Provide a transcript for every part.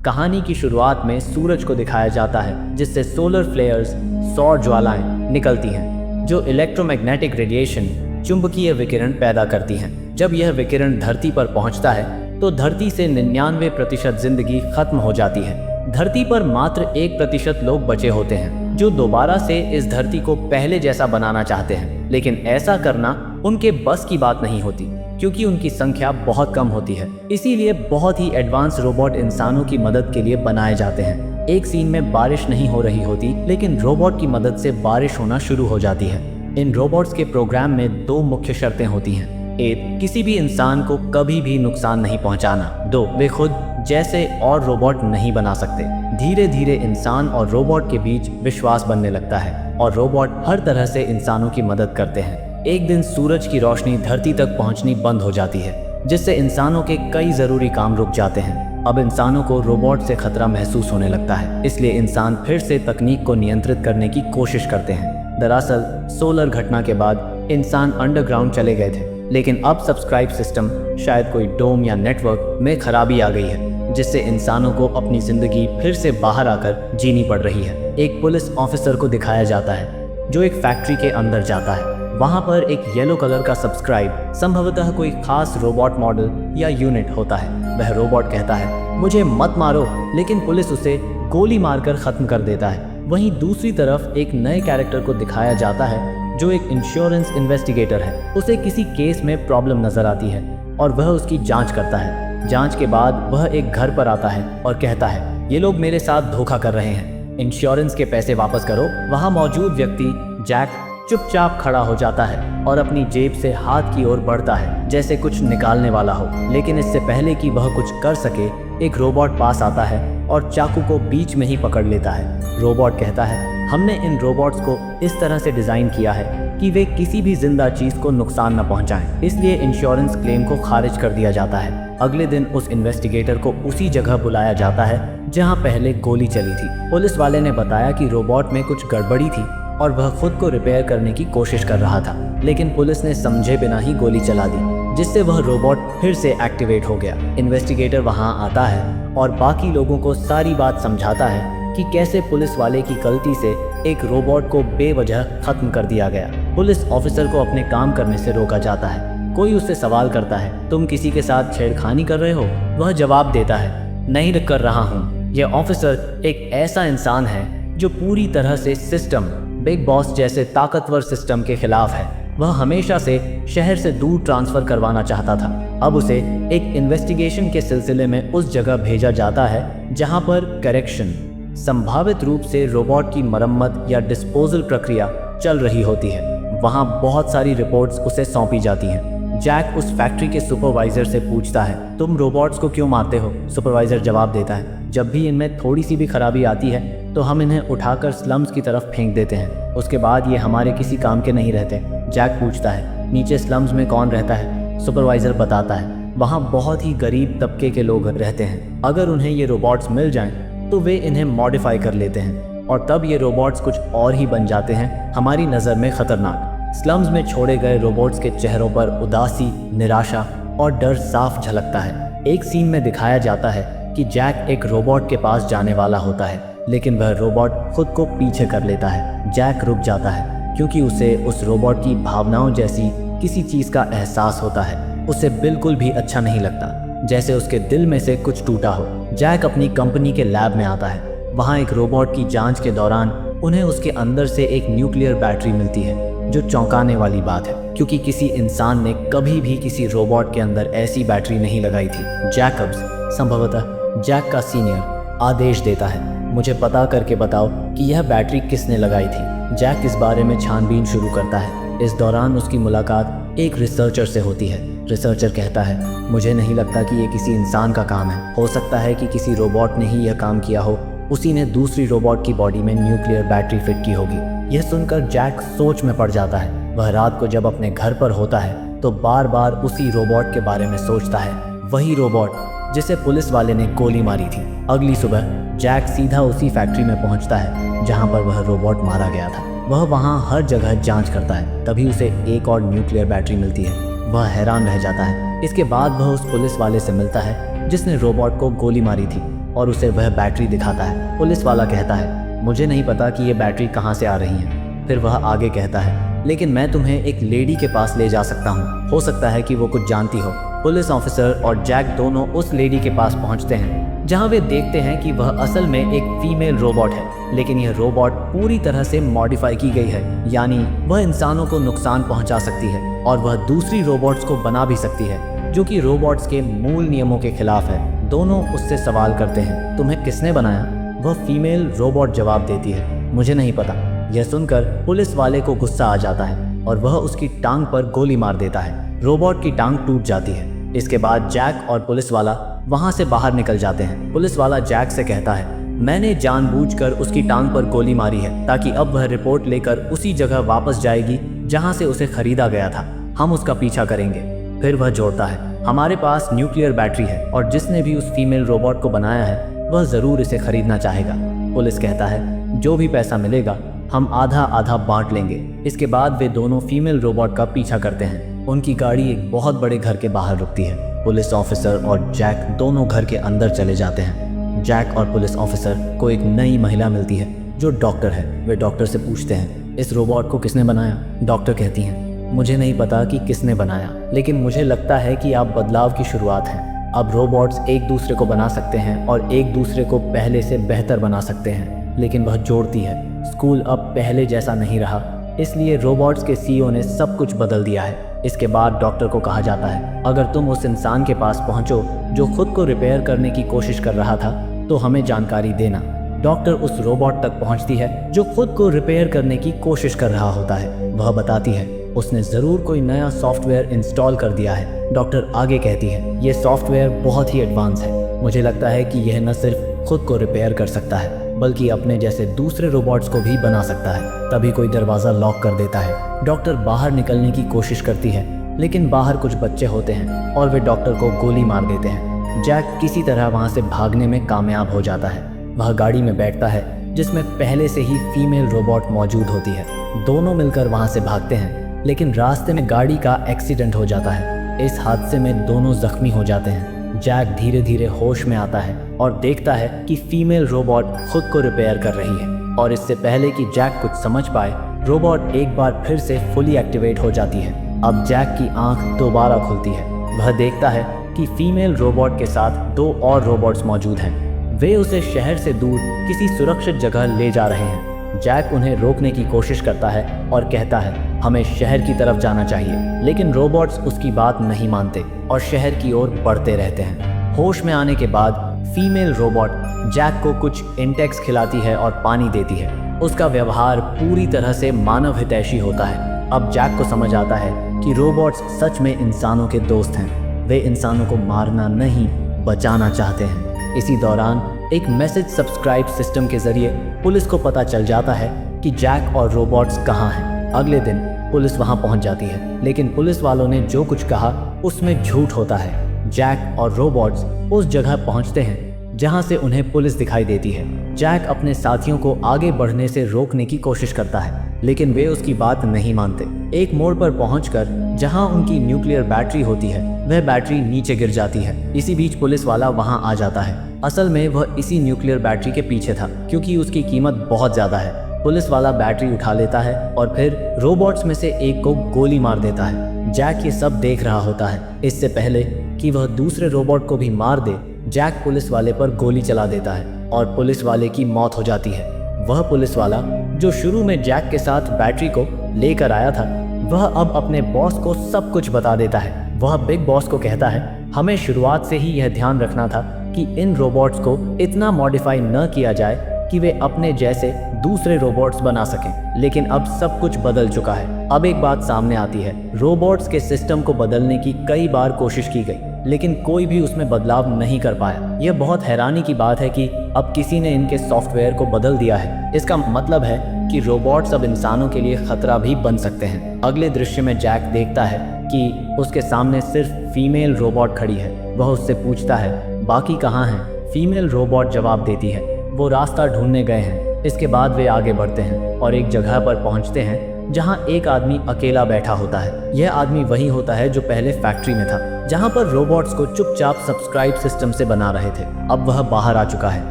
कहानी की शुरुआत में सूरज को दिखाया जाता है, जिससे सोलर फ्लेयर्स, सौर ज्वालाएं निकलती हैं, जो इलेक्ट्रोमैग्नेटिक रेडिएशन, चुंबकीय विकिरण पैदा करती हैं। जब यह विकिरण धरती पर पहुंचता है तो धरती से 99% जिंदगी खत्म हो जाती है। धरती पर मात्र 1% लोग बचे होते हैं, जो दोबारा से इस धरती को पहले जैसा बनाना चाहते हैं। लेकिन ऐसा करना उनके बस की बात नहीं होती, क्योंकि उनकी संख्या बहुत कम होती है। इसीलिए बहुत ही एडवांस रोबोट इंसानों की मदद के लिए बनाए जाते हैं। एक सीन में बारिश नहीं हो रही होती, लेकिन रोबोट की मदद से बारिश होना शुरू हो जाती है। इन रोबोट्स के प्रोग्राम में 2 मुख्य शर्तें होती हैं। 1, किसी भी इंसान को कभी भी नुकसान नहीं पहुंचाना। 2, वे खुद जैसे और रोबोट नहीं बना सकते। धीरे धीरे इंसान और रोबोट के बीच विश्वास बनने लगता है और रोबोट हर तरह से इंसानों की मदद करते हैं। एक दिन सूरज की रोशनी धरती तक पहुंचनी बंद हो जाती है, जिससे इंसानों के कई जरूरी काम रुक जाते हैं। अब इंसानों को रोबोट से खतरा महसूस होने लगता है, इसलिए इंसान फिर से तकनीक को नियंत्रित करने की कोशिश करते हैं। दरअसल सोलर घटना के बाद इंसान अंडरग्राउंड चले गए थे, लेकिन अब सब्सक्राइब सिस्टम, शायद कोई डोम या नेटवर्क में खराबी आ गई है, जिससे इंसानों को अपनी जिंदगी फिर से बाहर आकर जीनी पड़ रही है। एक पुलिस ऑफिसर को दिखाया जाता है, जो एक फैक्ट्री के अंदर जाता है। वहाँ पर एक येलो कलर का सब्सक्राइब, संभवतः कोई खास रोबोट मॉडल या यूनिट होता है। वह रोबोट कहता है, मुझे मत मारो, लेकिन पुलिस उसे गोली मारकर खत्म कर देता है। वहीं दूसरी तरफ एक नए कैरेक्टर को दिखाया जाता है, जो एक इंश्योरेंस इन्वेस्टिगेटर है। उसे किसी केस में प्रॉब्लम नजर आती है और वह उसकी जांच करता है। जांच के बाद वह एक घर पर आता है और कहता है, ये लोग मेरे साथ धोखा कर रहे हैं, इंश्योरेंस के पैसे वापस करो। वहाँ मौजूद व्यक्ति जैक चुपचाप खड़ा हो जाता है और अपनी जेब से हाथ की ओर बढ़ता है, जैसे कुछ निकालने वाला हो। लेकिन इससे पहले कि वह कुछ कर सके, एक रोबोट पास आता है और चाकू को बीच में ही पकड़ लेता है। रोबोट कहता है, हमने इन रोबोट्स को इस तरह से डिजाइन किया है कि वे किसी भी जिंदा चीज को नुकसान न पहुंचाएं, इसलिए इंश्योरेंस क्लेम को खारिज कर दिया जाता है। अगले दिन उस इन्वेस्टिगेटर को उसी जगह बुलाया जाता है जहां पहले गोली चली थी। पुलिस वाले ने बताया कि रोबोट में कुछ गड़बड़ी थी और वह खुद को रिपेयर करने की कोशिश कर रहा था, लेकिन पुलिस ने समझे बिना ही गोली चला दी, जिससे वह रोबोट फिर से एक्टिवेट हो गया। इन्वेस्टिगेटर वहां आता है और बाकी लोगों को सारी बात समझाता है कि कैसे पुलिस वाले की गलती से एक रोबोट को बेवजह खत्म कर दिया गया। पुलिस ऑफिसर को अपने काम करने से रोका जाता है। कोई उससे सवाल करता है, तुम किसी के साथ छेड़खानी कर रहे हो? वह जवाब देता है, नहीं कर रहा हूँ। यह ऑफिसर एक ऐसा इंसान है जो पूरी तरह से सिस्टम, बिग बॉस जैसे ताकतवर सिस्टम के खिलाफ है। वह हमेशा से शहर से दूर ट्रांसफर करवाना चाहता था। अब उसे एक इन्वेस्टिगेशन के सिलसिले में उस जगह भेजा जाता है जहां पर करेक्शन, संभावित रूप से रोबोट की मरम्मत या डिस्पोजल प्रक्रिया चल रही होती है। वहां बहुत सारी रिपोर्ट्स उसे सौंपी जाती हैं। जैक उस फैक्ट्री के सुपरवाइजर से पूछता है, तुम रोबोट्स को क्यों मारते हो? सुपरवाइजर जवाब देता है, जब भी इनमें थोड़ी सी भी खराबी आती है तो हम इन्हें उठाकर स्लम्स की तरफ फेंक देते हैं। उसके बाद ये हमारे किसी काम के नहीं रहते। जैक पूछता है, नीचे स्लम्स में कौन रहता है? सुपरवाइजर बताता है, वहाँ बहुत ही गरीब तबके के लोग रहते हैं। अगर उन्हें ये रोबोट्स मिल जाएं तो वे इन्हें मॉडिफाई कर लेते हैं और तब ये रोबोट्स कुछ और ही बन जाते हैं, हमारी नज़र में खतरनाक। स्लम्स में छोड़े गए रोबोट्स के चेहरों पर उदासी, निराशा और डर साफ झलकता है। एक सीन में दिखाया जाता है कि जैक एक रोबोट के पास जाने वाला होता है, लेकिन वह रोबोट खुद को पीछे कर लेता है। जैक रुक जाता है क्योंकि उसे उस रोबोट की भावनाओं जैसी किसी चीज़ का एहसास होता है। उसे बिल्कुल भी अच्छा नहीं लगता, जैसे उसके दिल में से कुछ टूटा हो। जैक अपनी कंपनी के लैब में आता है। वहाँ एक रोबोट की जांच के दौरान उन्हें उसके अंदर से एक न्यूक्लियर बैटरी मिलती है, जो चौंकाने वाली बात है, क्योंकि किसी इंसान ने कभी भी किसी रोबोट के अंदर ऐसी बैटरी नहीं लगाई थी। जैकब्स, संभवतः जैक का सीनियर, आदेश देता है, मुझे पता करके बताओ कि यह बैटरी किसने लगाई थी। जैक इस बारे में छानबीन शुरू करता है। इस दौरान उसकी मुलाकात एक रिसर्चर से होती है। रिसर्चर कहता है, मुझे नहीं लगता कि ये किसी इंसान का काम है। हो सकता है कि किसी रोबोट ने ही यह काम किया हो। उसी ने दूसरी रोबोट की बॉडी में न्यूक्लियर बैटरी फिट की होगी। यह सुनकर जैक सोच में पड़ जाता है। वह रात को जब अपने घर पर होता है तो बार बार उसी रोबोट के बारे में सोचता है, वही रोबोट जिसे पुलिस वाले ने गोली मारी थी। अगली सुबह जैक सीधा उसी फैक्ट्री में पहुंचता है जहां पर वह रोबोट मारा गया था। वह वहां हर जगह जांच करता है, तभी उसे एक और न्यूक्लियर बैटरी मिलती है। वह हैरान रह जाता है। इसके बाद वह उस पुलिस वाले से मिलता है जिसने रोबोट को गोली मारी थी। और उसे वह बैटरी दिखाता है। पुलिस वाला कहता है, मुझे नहीं पता कि ये बैटरी कहाँ से आ रही है। फिर वह आगे कहता है, लेकिन मैं तुम्हें एक लेडी के पास ले जा सकता हूँ, हो सकता है कि वो कुछ जानती हो। पुलिस ऑफिसर और जैक दोनों उस लेडी के पास पहुँचते हैं, जहाँ वे देखते हैं कि वह असल में एक फीमेल रोबोट है, लेकिन यह रोबोट पूरी तरह से मॉडिफाई की गई है, यानी वह इंसानों को नुकसान पहुंचा सकती है और वह दूसरी रोबोट्स को बना भी सकती है, जो कि रोबोट्स के मूल नियमों के खिलाफ है। दोनों उससे सवाल करते हैं, तुम्हें किसने बनाया? वह फीमेल रोबोट जवाब देती है, मुझे नहीं पता। यह सुनकर पुलिस वाले को गुस्सा आ जाता है और वह उसकी टांग पर गोली मार देता है। रोबोट की टांग टूट जाती है। इसके बाद जैक और पुलिस वाला वहां से बाहर निकल जाते हैं। पुलिस वाला जैक से कहता है, मैंने जानबूझकर उसकी टांग पर गोली मारी है ताकि अब वह रिपोर्ट लेकर उसी जगह वापस जाएगी जहां से उसे खरीदा गया था। हम उसका पीछा करेंगे। फिर वह जोड़ता है, हमारे पास न्यूक्लियर बैटरी है और जिसने भी उस फीमेल रोबोट को बनाया है वह ज़रूर इसे खरीदना चाहेगा। पुलिस कहता है, जो भी पैसा मिलेगा हम आधा आधा बांट लेंगे। इसके बाद वे दोनों फीमेल रोबोट का पीछा करते हैं। उनकी गाड़ी एक बहुत बड़े घर के बाहर रुकती है। पुलिस ऑफिसर और जैक दोनों घर के अंदर चले जाते हैं। जैक और पुलिस ऑफिसर को एक नई महिला मिलती है जो डॉक्टर है। वे डॉक्टर से पूछते हैं, इस रोबोट को किसने बनाया? डॉक्टर कहती हैं, मुझे नहीं पता कि किसने बनाया, लेकिन मुझे लगता है कि आप बदलाव की शुरुआत हैं। अब रोबोट्स एक दूसरे को बना सकते हैं और एक दूसरे को पहले से बेहतर बना सकते हैं। लेकिन वह जोड़ती है, स्कूल अब पहले जैसा नहीं रहा, इसलिए रोबोट्स के सीईओ ने सब कुछ बदल दिया है। इसके बाद डॉक्टर को कहा जाता है, अगर तुम उस इंसान के पास पहुंचो जो खुद को रिपेयर करने की कोशिश कर रहा था तो हमें जानकारी देना। डॉक्टर उस रोबोट तक पहुंचती है जो खुद को रिपेयर करने की कोशिश कर रहा होता है। वह बताती है, उसने ज़रूर कोई नया सॉफ्टवेयर इंस्टॉल कर दिया है। डॉक्टर आगे कहती है, ये सॉफ्टवेयर बहुत ही एडवांस है। मुझे लगता है कि यह न सिर्फ खुद को रिपेयर कर सकता है बल्कि अपने जैसे दूसरे रोबोट्स को भी बना सकता है। तभी कोई दरवाज़ा लॉक कर देता है। डॉक्टर बाहर निकलने की कोशिश करती है, लेकिन बाहर कुछ बच्चे होते हैं और वे डॉक्टर को गोली मार देते हैं। जैक किसी तरह वहाँ से भागने में कामयाब हो जाता है। वह गाड़ी में बैठता है जिसमें पहले से ही फीमेल रोबोट मौजूद होती है। दोनों मिलकर वहाँ से भागते हैं, लेकिन रास्ते में गाड़ी का एक्सीडेंट हो जाता है। इस हादसे में दोनों जख्मी हो जाते हैं। जैक धीरे धीरे होश में आता है और देखता है कि फीमेल रोबोट खुद को रिपेयर कर रही है, और इससे पहले कि जैक कुछ समझ पाए, रोबोट एक बार फिर से फुली एक्टिवेट हो जाती है। अब जैक की आंख दोबारा खुलती है। वह देखता है कि फीमेल रोबोट के साथ दो और रोबोट्स मौजूद हैं। वे उसे शहर से दूर किसी सुरक्षित जगह ले जा रहे हैं। जैक उन्हें रोकने की कोशिश करता है और कहता है, हमें शहर की तरफ जाना चाहिए, लेकिन रोबोट्स उसकी बात नहीं मानते और शहर की ओर बढ़ते रहते हैं। होश में आने के बाद फीमेल रोबोट जैक को कुछ इंटेक्स खिलाती है और पानी देती है। उसका व्यवहार पूरी तरह से मानव हितैषी होता है। अब जैक को समझ आता है कि रोबोट्स सच में इंसानों के दोस्त हैं। वे इंसानों को मारना नहीं, बचाना चाहते हैं। इसी दौरान एक मैसेज सब्सक्राइब सिस्टम के जरिए पुलिस को पता चल जाता है कि जैक और रोबोट्स कहाँ हैं। अगले दिन पुलिस वहां पहुंच जाती है, लेकिन पुलिस वालों ने जो कुछ कहा उसमें झूठ होता है। जैक और रोबोट्स उस जगह पहुंचते हैं जहां से उन्हें पुलिस दिखाई देती है। जैक अपने साथियों को आगे बढ़ने से रोकने की कोशिश करता है, लेकिन वे उसकी बात नहीं मानते। एक मोड़ पर पहुंचकर जहां उनकी न्यूक्लियर बैटरी होती है, वह बैटरी नीचे गिर जाती है। इसी बीच पुलिस वाला वहां आ जाता है। असल में वह इसी न्यूक्लियर बैटरी के पीछे था, क्योंकि उसकी कीमत बहुत ज़्यादा है। पुलिस वाला बैटरी उठा लेता है और फिर रोबोट्स में से एक को गोली मार देता है। जैक ये सब देख रहा होता है। इससे पहले कि वह दूसरे रोबोट को भी मार दे, जैक पुलिस वाले पर गोली चला देता है और पुलिस वाले की मौत हो जाती है। वह पुलिस वाला जो शुरू में जैक के साथ बैटरी को लेकर आया था, वह अब अपने बॉस को सब कुछ बता देता है। वह बिग बॉस को कहता है, हमें शुरुआत से ही यह ध्यान रखना था कि इन रोबोट्स को इतना मॉडिफाई न किया जाए कि वे अपने जैसे दूसरे रोबोट्स बना सकें, लेकिन अब सब कुछ बदल चुका है। अब एक बात सामने आती है, रोबोट्स के सिस्टम को बदलने की कई बार कोशिश की गई, लेकिन कोई भी उसमें बदलाव नहीं कर पाया। यह बहुत हैरानी की बात है कि अब किसी ने इनके सॉफ्टवेयर को बदल दिया है। इसका मतलब है कि रोबोट्स अब इंसानों के लिए खतरा भी बन सकते हैं। अगले दृश्य में जैक देखता है कि उसके सामने सिर्फ फीमेल रोबोट खड़ी है। वह उससे पूछता है, बाकी कहाँ हैं? फीमेल रोबोट जवाब देती है, वो रास्ता ढूंढने गए हैं। इसके बाद वे आगे बढ़ते हैं और एक जगह पर पहुंचते हैं जहां एक आदमी अकेला बैठा होता है। यह आदमी वही होता है जो पहले फैक्ट्री में था, जहां पर रोबोट्स को चुपचाप सब्सक्राइब सिस्टम से बना रहे थे। अब वह बाहर आ चुका है।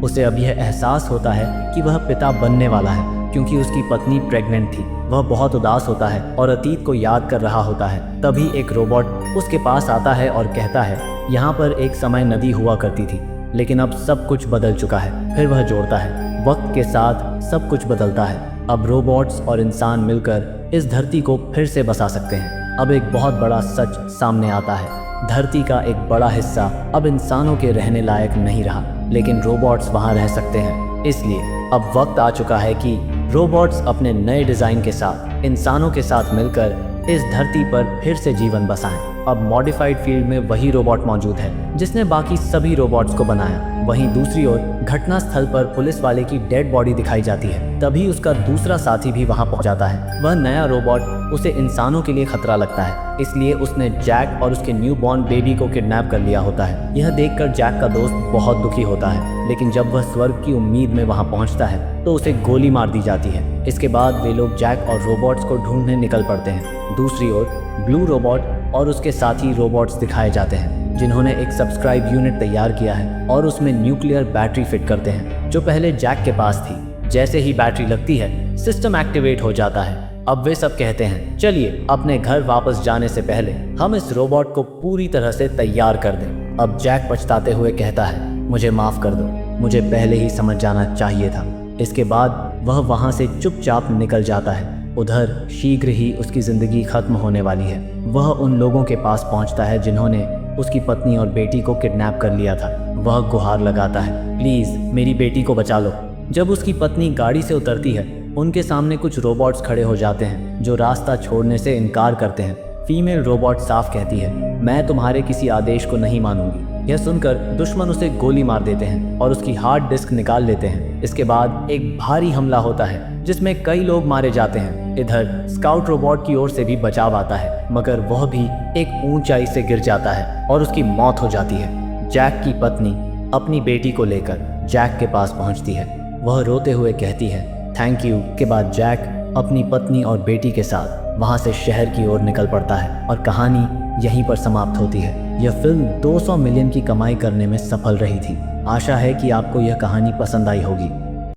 उसे अब यह एहसास होता है कि वह पिता बनने वाला है, क्योंकि उसकी पत्नी प्रेग्नेंट थी। वह बहुत उदास होता है और अतीत को याद कर रहा होता है। तभी एक रोबोट उसके पास आता है और कहता है, यहाँ पर एक समय नदी हुआ करती थी, लेकिन अब सब कुछ बदल चुका है। फिर वह जोड़ता है, वक्त के साथ सब कुछ बदलता है। अब रोबोट्स और इंसान मिलकर इस धरती को फिर से बसा सकते हैं। अब एक बहुत बड़ा सच सामने आता है। धरती का एक बड़ा हिस्सा अब इंसानों के रहने लायक नहीं रहा, लेकिन रोबोट्स वहां रह सकते हैं। इसलिए अब वक्त आ चुका है कि रोबोट्स अपने नए डिज़ाइन के साथ इंसानों के साथ मिलकर इस धरती पर फिर से जीवन बसाएं। अब मॉडिफाइड फील्ड में वही रोबोट मौजूद है जिसने बाकी सभी रोबोट्स को बनाया। वहीं दूसरी ओर घटना स्थल पर पुलिस वाले की डेड बॉडी दिखाई जाती है। तभी उसका दूसरा साथी भी वहां पहुंच जाता है। वह नया रोबोट उसे इंसानों के लिए खतरा लगता है, इसलिए उसने जैक और उसके न्यू बॉर्न बेबी को किडनैप कर लिया होता है। यह देखकर जैक का दोस्त बहुत दुखी होता है, लेकिन जब वह स्वर्ग की उम्मीद में वहां पहुंचता है तो उसे गोली मार दी जाती है। इसके बाद वे लोग जैक और रोबोट्स को ढूंढने निकल पड़ते हैं। दूसरी ओर ब्लू रोबोट और उसके साथी रोबोट्स दिखाए जाते हैं, जिन्होंने एक सब्सक्राइब यूनिट तैयार किया है और उसमें न्यूक्लियर बैटरी फिट करते हैं, जो पहले जैक के पास थी। जैसे ही बैटरी लगती है, सिस्टम एक्टिवेट हो जाता है। अब वे सब कहते हैं, चलिए अपने घर वापस जाने से पहले हम इस रोबोट को पूरी तरह से तैयार कर दें। अब जैक पछताते हुए कहता है, मुझे माफ कर दो, मुझे पहले ही समझ जाना चाहिए था। इसके बाद वह वहां से चुपचाप निकल जाता है। उधर शीघ्र ही उसकी जिंदगी खत्म होने वाली है। वह उन लोगों के पास पहुंचता है जिन्होंने उसकी पत्नी और बेटी को किडनैप कर लिया था। वह गुहार लगाता है, प्लीज मेरी बेटी को बचा लो। जब उसकी पत्नी गाड़ी से उतरती है, उनके सामने कुछ रोबोट्स खड़े हो जाते हैं जो रास्ता छोड़ने से इनकार करते हैं। फीमेल रोबोट साफ कहती है, मैं तुम्हारे किसी आदेश को नहीं मानूंगी। यह सुनकर दुश्मन उसे गोली मार देते हैं और उसकी हार्ड डिस्क निकाल लेते हैं। इसके बाद एक भारी हमला होता है जिसमें कई लोग मारे जाते हैं। इधर स्काउट रोबोट की ओर से भी बचाव आता है, मगर वह भी एक ऊंचाई से गिर जाता है और उसकी मौत हो जाती है। जैक की पत्नी अपनी बेटी को लेकर जैक के पास पहुंचती है। वह रोते हुए कहती है, थैंक यू। के बाद जैक अपनी पत्नी और बेटी के साथ वहां से शहर की ओर निकल पड़ता है और कहानी यहीं पर समाप्त होती है। यह फिल्म 200 मिलियन की कमाई करने में सफल रही थी। आशा है कि आपको यह कहानी पसंद आई होगी।